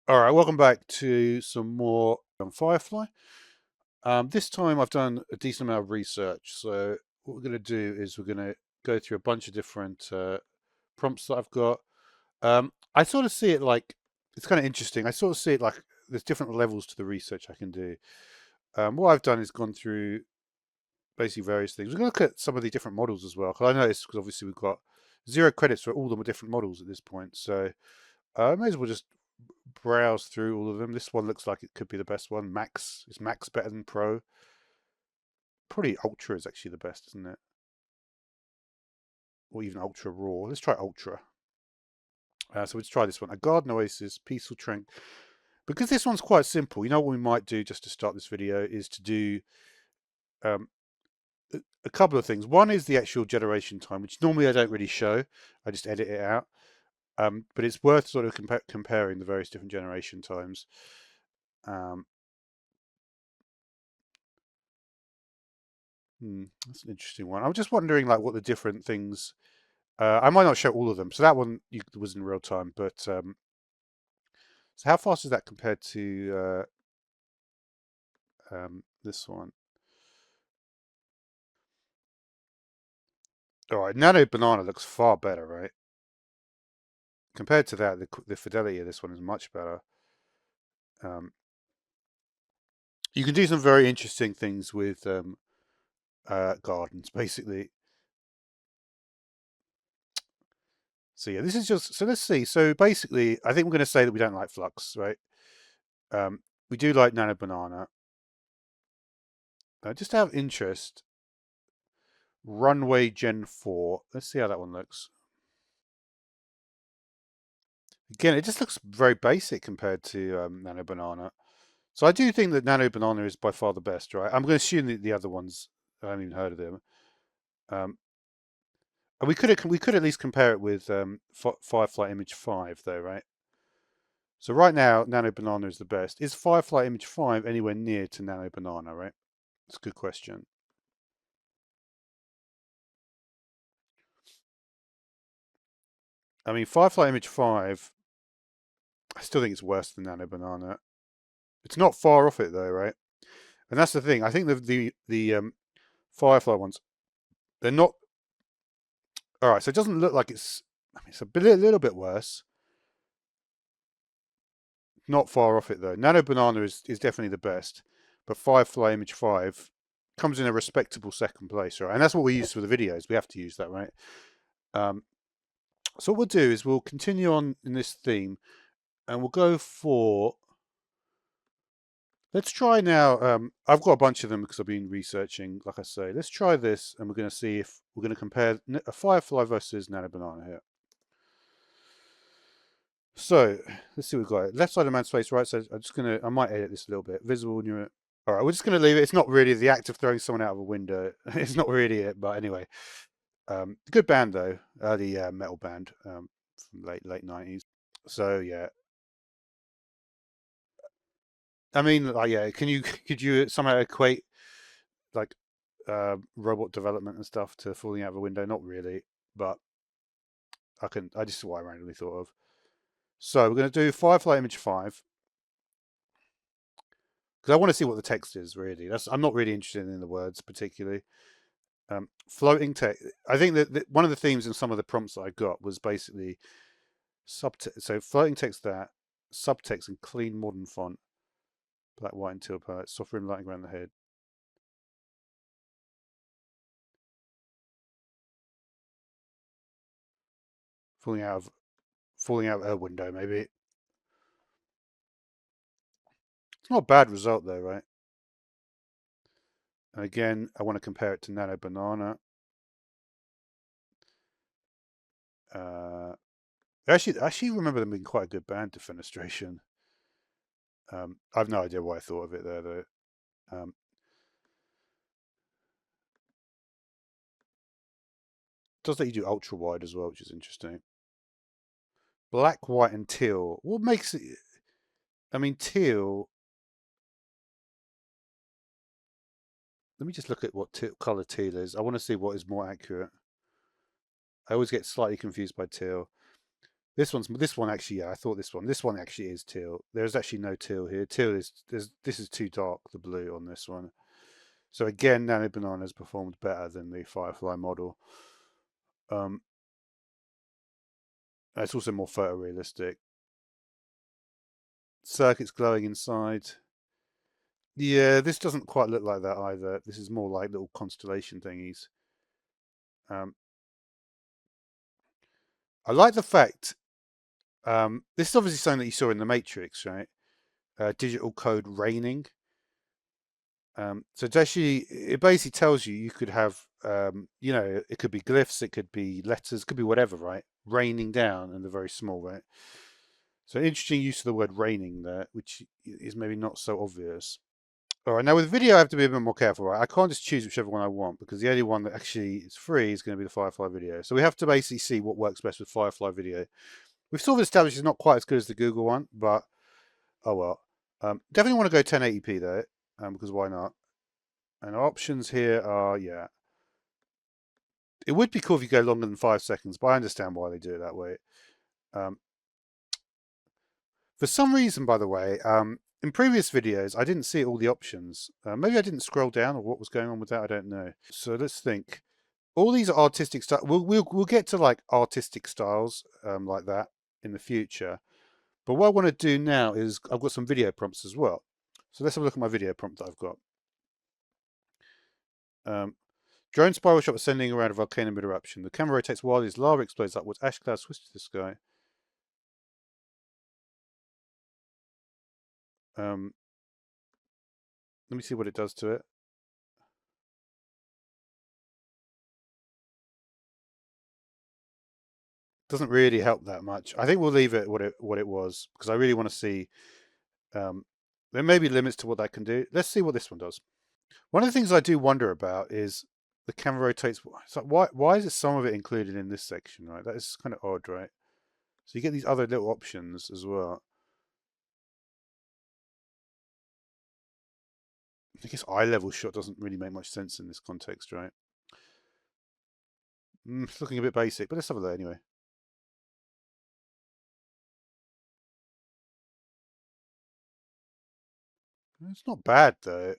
All right, welcome back to some more Firefly. This time I've done a decent amount of research. So what we're going to do is we're going to go through a bunch of different prompts that I've got. I sort of see it like it's kind of interesting. I sort of see it like there's different levels to the research I can do. What I've done is gone through basically various things. We're going to look at some of the different models as well. Because I noticed because obviously we've got 0 credits for all the different models at this point. So I may as well just browse through all of them. This one looks like it could be the best one. Max is Max better than Pro? Probably Ultra is actually the best, isn't it? Or even Ultra Raw. Let's try Ultra. So let's try this one. A Garden Oasis, Peaceful Trank. Because this one's quite simple. You know what we might do just to start this video is to do um, a couple of things. One is the actual generation time, which normally I don't really show. I just edit it out. But it's worth sort of comparing the various different generation times. Um, that's an interesting one. I'm just wondering, like, what the different things. I might not show all of them. So that one was in real time, but so how fast is that compared to this one? All right, Nano Banana looks far better, right? Compared to that, the fidelity of this one is much better. Um, you can do some very interesting things with gardens, basically. So yeah, this is just so. Let's see. So basically, I think we're going to say that we don't like Flux, right? Um, we do like Nano Banana. Just out of interest, Runway Gen 4. Let's see how that one looks. Again, it just looks very basic compared to Nano Banana. So I do think that Nano Banana is by far the best, right? I'm going to assume that the other ones, I haven't even heard of them. Um, and we could at least compare it with Firefly Image 5, though, right? So right now, Nano Banana is the best. Is Firefly Image 5 anywhere near to Nano Banana, right? It's a good question. I mean, Firefly Image 5, I still think it's worse than Nano Banana. It's not far off it, though, right? And that's the thing. I think the Firefly ones, they're not. All right, so it doesn't look like it's. I mean, it's a little bit worse. Not far off it though. Nano Banana is definitely the best, but Firefly Image 5 comes in a respectable second place, right? And that's what we use for the videos. We have to use that, right? Um, so what we'll do is we'll continue on in this theme, and we'll go for. Let's try now. I've got a bunch of them because I've been researching. Like I say, let's try this, and we're going to see if we're going to compare a Firefly versus Nano Banana here. So let's see what we've got. Left side of man space, right side. I might edit this a little bit. Visible neuro. All right, we're just going to leave it. It's not really the act of throwing someone out of a window. It's not really it, but anyway, good band though, early metal band from late 90s. So yeah, I mean, like, yeah, could you somehow equate like robot development and stuff to falling out of a window? Not really, but I can. I just what I randomly thought of. So we're going to do Firefly Image 5 because I want to see what the text is really. I'm not really interested in the words particularly. Floating text. I think that one of the themes in some of the prompts that I got was basically subtext. So floating text, that subtext and clean modern font, black, white, and teal palette, soft rim lighting around the head. Falling out of falling out of a window, maybe. It's not a bad result though, right? And again, I want to compare it to Nano Banana. Uh, I actually remember them being quite a good band, Defenestration. I've no idea why I thought of it there though. Does let you do ultra wide as well, which is interesting. Black, white, and teal. What makes it? I mean, teal. Let me just look at what color teal is. I want to see what is more accurate. I always get slightly confused by teal. This one actually, yeah, I thought this one. This one actually is teal. There's actually no teal here. Teal is this is too dark, the blue on this one. So again, Nano Banana has performed better than the Firefly model. It's also more photorealistic. Circuits glowing inside. Yeah, this doesn't quite look like that either. This is more like little constellation thingies. Um, I like the fact this is obviously something that you saw in the Matrix, right? Digital code raining. So it's actually, it basically tells you could have, you know, it could be glyphs, it could be letters, it could be whatever, right? Raining down, and they're very small, right? So interesting use of the word raining there, which is maybe not so obvious. All right, now with video, I have to be a bit more careful, right? I can't just choose whichever one I want because the only one that actually is free is going to be the Firefly video. So we have to basically see what works best with Firefly video. We've sort of established it's not quite as good as the Google one, but oh well. Definitely want to go 1080p though, because why not? And our options here are, yeah. It would be cool if you go longer than 5 seconds, but I understand why they do it that way. Um, for some reason, by the way, in previous videos, I didn't see all the options. Maybe I didn't scroll down or what was going on with that, I don't know. So let's think. All these are artistic styles. We'll get to like artistic styles like that in the future. But what I want to do now is I've got some video prompts as well. So let's have a look at my video prompt that I've got. Drone spiral shot ascending around a volcano eruption. The camera rotates wildly as lava explodes upwards. Ash clouds twist to the sky. Let me see what it does to it. Doesn't really help that much. I think we'll leave it what it was because I really want to see. There may be limits to what that can do. Let's see what this one does. One of the things I do wonder about is the camera rotates. It's like why is it some of it included in this section? Right, that is kind of odd, right? So you get these other little options as well. I guess eye level shot doesn't really make much sense in this context, right? It's looking a bit basic, but let's have a look anyway. It's not bad though.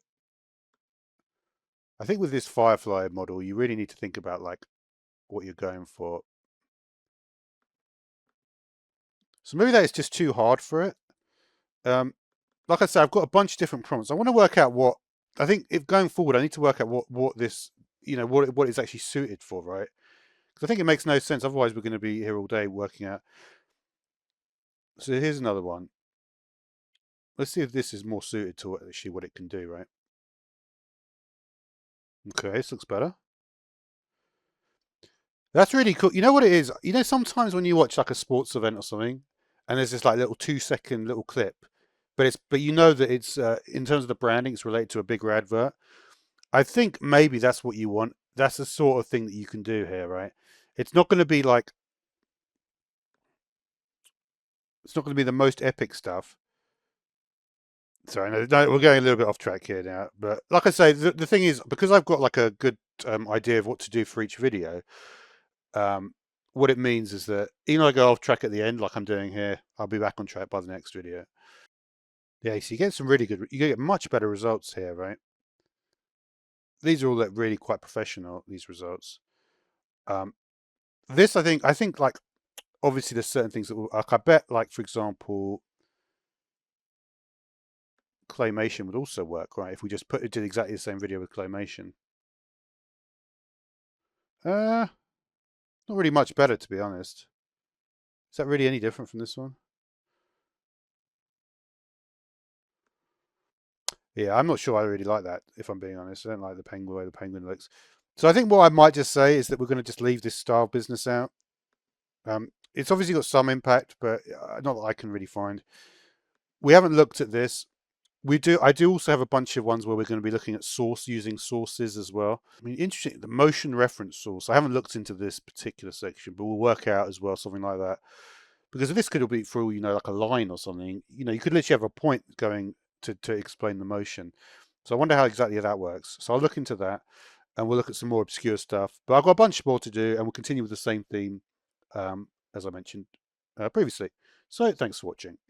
I think with this Firefly model, you really need to think about like what you're going for. So maybe that is just too hard for it. Like I said, I've got a bunch of different prompts. I want to work out what I think. If going forward, I need to work out what this, you know, what it's actually suited for, right? Because I think it makes no sense. Otherwise, we're going to be here all day working out. So here's another one. Let's see if this is more suited to actually what it can do, right? Okay, this looks better. That's really cool. You know what it is? You know, sometimes when you watch like a sports event or something, and there's this like little 2 second little clip, but you know that it's in terms of the branding, it's related to a bigger advert. I think maybe that's what you want. That's the sort of thing that you can do here, right? It's not going to be like it's not going to be the most epic stuff. Sorry, no, we're going a little bit off track here now. But like I say, the thing is because I've got like a good idea of what to do for each video. Um, what it means is that even though I go off track at the end, like I'm doing here, I'll be back on track by the next video. Yeah, so you get some really good, you get much better results here, right? These are all like really quite professional, these results. This, I think like, obviously there's certain things that will, like I bet like, for example, claymation would also work, right? If we just did exactly the same video with claymation. Not really much better, to be honest. Is that really any different from this one? Yeah, I'm not sure I really like that, if I'm being honest. I don't like the penguin way the penguin looks. So I think what I might just say is that we're going to just leave this style business out. It's obviously got some impact, but not that I can really find. We haven't looked at this. I do also have a bunch of ones where we're going to be looking at using sources as well. I mean, interesting, the motion reference source. I haven't looked into this particular section, but we'll work out as well something like that. Because if this could be for all you know, like a line or something, you know, you could literally have a point going to explain the motion. So I wonder how exactly that works. So I'll look into that and we'll look at some more obscure stuff. But I've got a bunch more to do and we'll continue with the same theme as I mentioned previously. So thanks for watching.